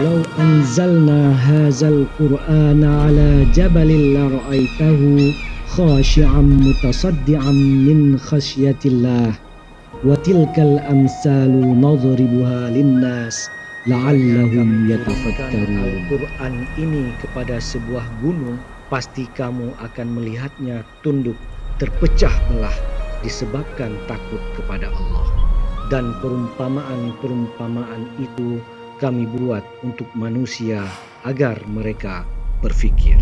Lau anzalna hadzal Qur'ana ala jabalin la ra'aitahu khashi'an mutasaddian min khasyatillah wa tilkal amsalu nadribuha linnas la'allahum yatafakkarun. Al-Quran ini kepada sebuah gunung, pasti kamu akan melihatnya tunduk terpecah belah disebabkan takut kepada Allah. Dan perumpamaan-perumpamaan itu kami buat untuk manusia agar mereka berfikir.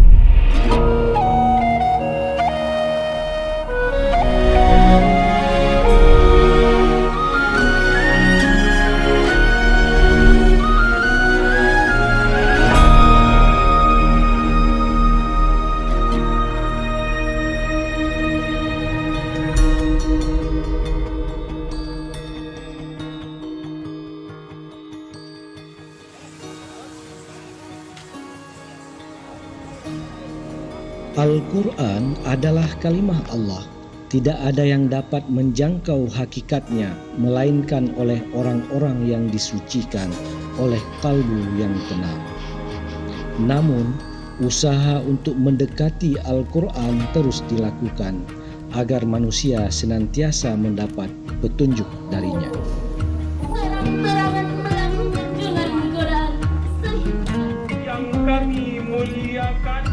Al-Quran adalah kalimah Allah. Tidak ada yang dapat menjangkau hakikatnya melainkan oleh orang-orang yang disucikan oleh kalbu yang tenang. Namun, usaha untuk mendekati Al-Quran terus dilakukan agar manusia senantiasa mendapat petunjuk darinya. Dengan Quran yang kami muliakan.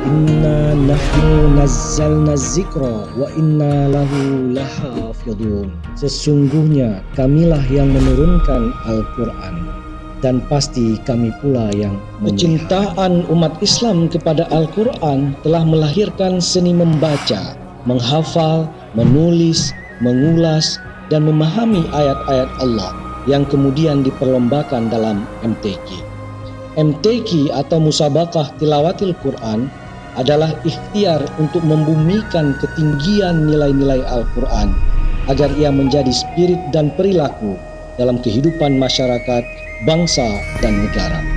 Inna nahnu nazzalna dzikra wa inna lahu lahafidhun. Sesungguhnya kamilah yang menurunkan Al-Quran dan pasti kami pula yang kecintaan umat Islam kepada Al-Quran telah melahirkan seni membaca, menghafal, menulis, mengulas dan memahami ayat-ayat Allah yang kemudian diperlombakan dalam MTQ. MTQ atau Musabaqah Tilawatil Quran adalah ikhtiar untuk membumikan ketinggian nilai-nilai Al-Quran agar ia menjadi spirit dan perilaku dalam kehidupan masyarakat, bangsa, dan negara.